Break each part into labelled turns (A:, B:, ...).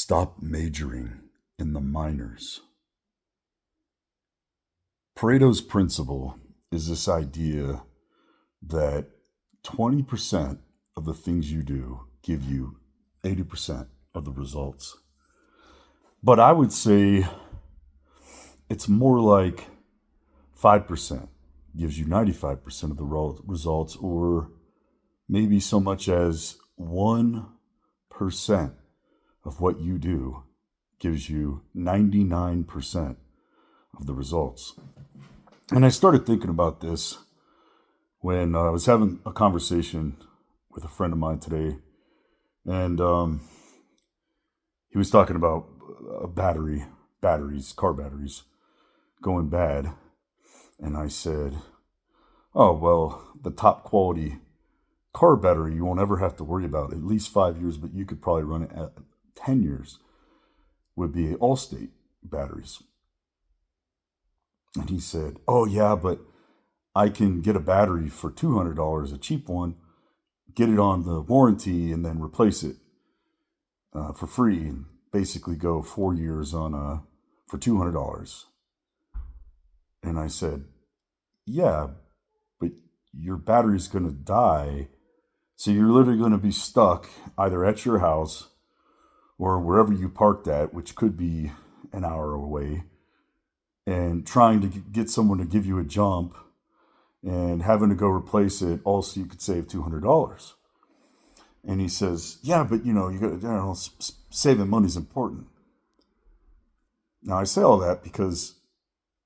A: Stop majoring in the minors. Pareto's principle is this idea that 20% of the things you do give you 80% of the results. But I would say it's more like 5% gives you 95% of the results, or maybe so much as 1% of what you do gives you 99% of the results. And I started thinking about this when I was having a conversation with a friend of mine today, and he was talking about car batteries going bad. And I said, oh, well, the top quality car battery you won't ever have to worry about, at least 5 years, but you could probably run it at 10 years, would be Allstate batteries. And he said, oh, yeah, but I can get a battery for $200, a cheap one, get it on the warranty, and then replace it for free, and basically go 4 years on for $200. And I said, yeah, but your battery's going to die. So you're literally going to be stuck either at your house or wherever you parked at, which could be an hour away, and trying to get someone to give you a jump and having to go replace it, all so you could save $200. And he says, yeah, but you got saving money is important. Now I say all that because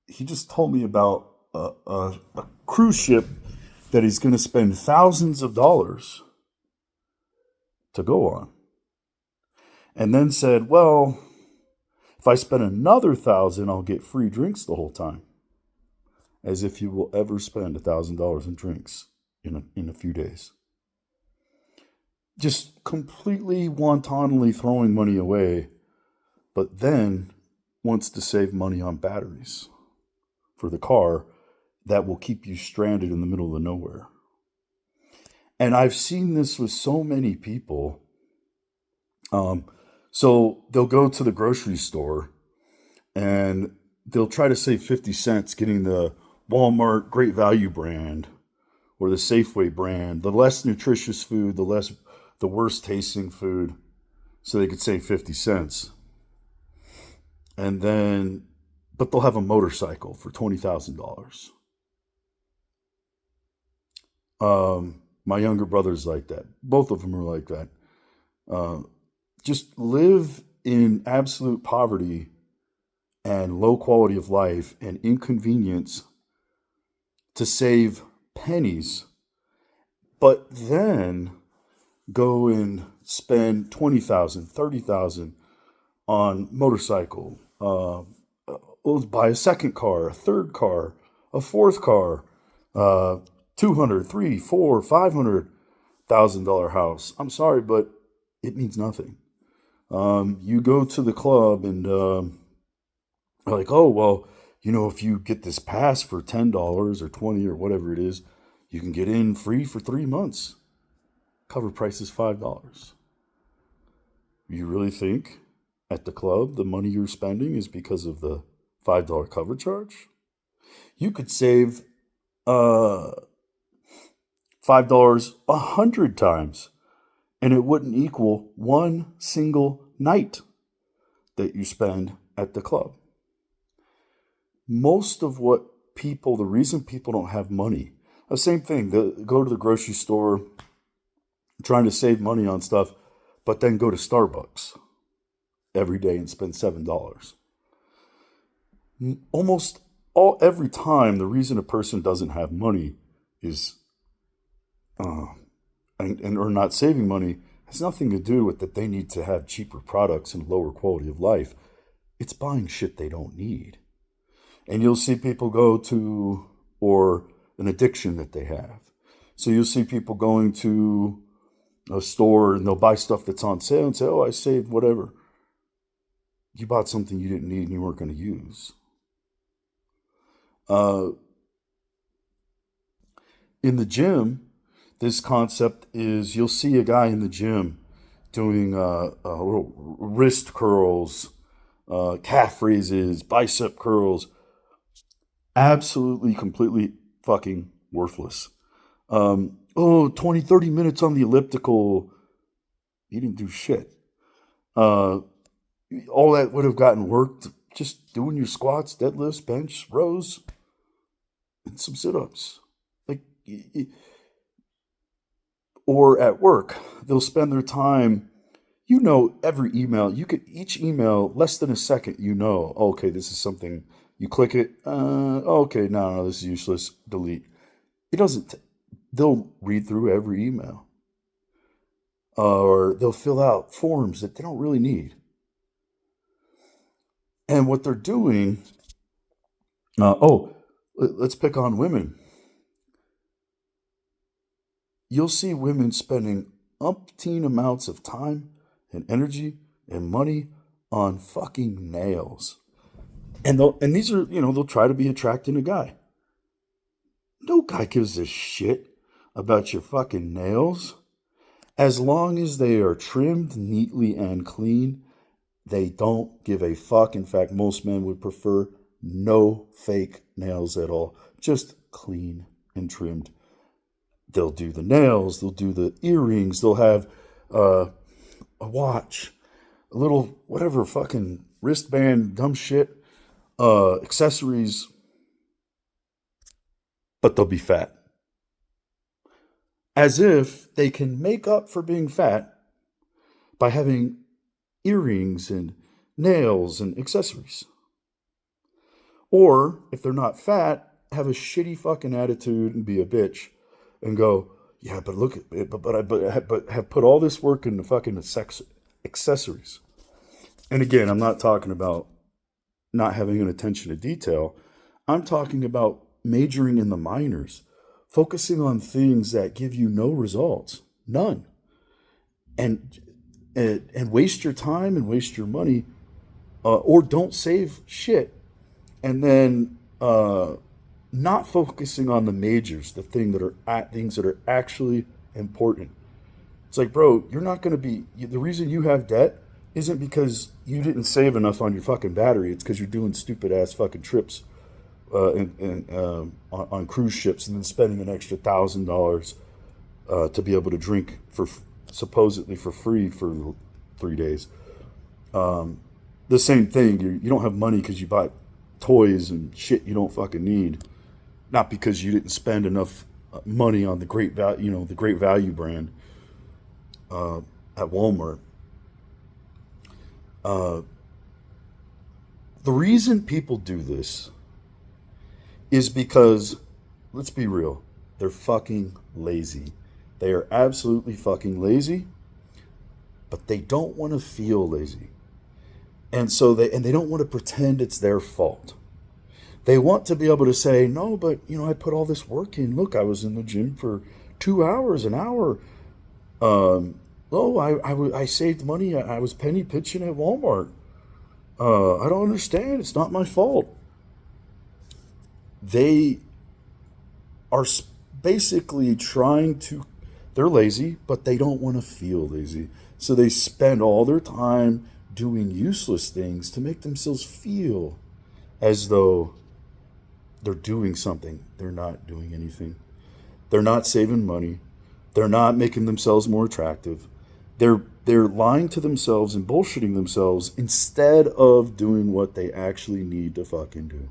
A: he just told me about a cruise ship that he's going to spend thousands of dollars to go on. And then said, well, if I spend another $1,000, I'll get free drinks the whole time. As if you will ever spend $1,000 in drinks in a few days. Just completely wantonly throwing money away, but then wants to save money on batteries for the car that will keep you stranded in the middle of nowhere. And I've seen this with so many people. So they'll go to the grocery store and they'll try to save 50 cents getting the Walmart Great Value brand or the Safeway brand, the less nutritious food, the worst tasting food, so they could save 50 cents. And then, but they'll have a motorcycle for $20,000. My younger brother's like that. Both of them are like that. Just live in absolute poverty and low quality of life and inconvenience to save pennies, but then go and spend $20,000, $30,000 on motorcycle. Buy a second car, a third car, a fourth car, $200, $300, $400, $500,000 house. I'm sorry, but it means nothing. You go to the club and like, oh, well, if you get this pass for $10 or $20 or whatever it is, you can get in free for 3 months. Cover price is $5. You really think at the club the money you're spending is because of the $5 cover charge? You could save $5 100 times, and it wouldn't equal one single night that you spend at the club. Most of the reason people don't have money, the same thing, go to the grocery store trying to save money on stuff, but then go to Starbucks every day and spend $7. Every time, the reason a person doesn't have money is or not saving money has nothing to do with that they need to have cheaper products and lower quality of life. It's buying shit they don't need. And you'll see people go to, or an addiction that they have. So you'll see people going to a store and they'll buy stuff that's on sale and say, oh, I saved whatever. You bought something you didn't need and you weren't going to use. In the gym, this concept is you'll see a guy in the gym doing little wrist curls, calf raises, bicep curls. Absolutely, completely fucking worthless. 20, 30 minutes on the elliptical. You didn't do shit. Uh, all that would have gotten worked just doing your squats, deadlifts, bench, rows, and some sit ups. Like, or at work, they'll spend their time, every email, each email, less than a second, okay, this is something, you click it, okay, no, this is useless, delete. It doesn't, they'll read through every email. Or they'll fill out forms that they don't really need. And what they're doing, let's pick on women. You'll see women spending umpteen amounts of time and energy and money on fucking nails. And these are, they'll try to be attracting a guy. No guy gives a shit about your fucking nails. As long as they are trimmed neatly and clean, they don't give a fuck. In fact, most men would prefer no fake nails at all. Just clean and trimmed. They'll do the nails, they'll do the earrings, they'll have a watch, a little whatever fucking wristband, dumb shit, accessories, but they'll be fat. As if they can make up for being fat by having earrings and nails and accessories. Or, if they're not fat, have a shitty fucking attitude and be a bitch and go, yeah, but look at it, but have put all this work into fucking accessories. And again, I'm not talking about not having an attention to detail. I'm talking about majoring in the minors, focusing on things that give you no results, none, and waste your time and waste your money, or don't save shit, and then not focusing on the majors, the things that are actually important. It's like, bro, you're not going to be, the reason you have debt isn't because you didn't save enough on your fucking battery. It's because you're doing stupid ass fucking trips on cruise ships and then spending an extra $1,000 to be able to drink for supposedly for free for 3 days. The same thing. You don't have money because you buy toys and shit you don't fucking need, not because you didn't spend enough money on the Great Value, the Great Value brand at Walmart. The reason people do this is because, let's be real, they're fucking lazy. They are absolutely fucking lazy, but they don't want to feel lazy. And so they don't want to pretend it's their fault. They want to be able to say, no, but I put all this work in. Look, I was in the gym for 2 hours, an hour. I saved money. I was penny pitching at Walmart. I don't understand. It's not my fault. They are basically they're lazy, but they don't want to feel lazy. So they spend all their time doing useless things to make themselves feel as though they're doing something. They're not doing anything. They're not saving money. They're not making themselves more attractive. They're lying to themselves and bullshitting themselves instead of doing what they actually need to fucking do.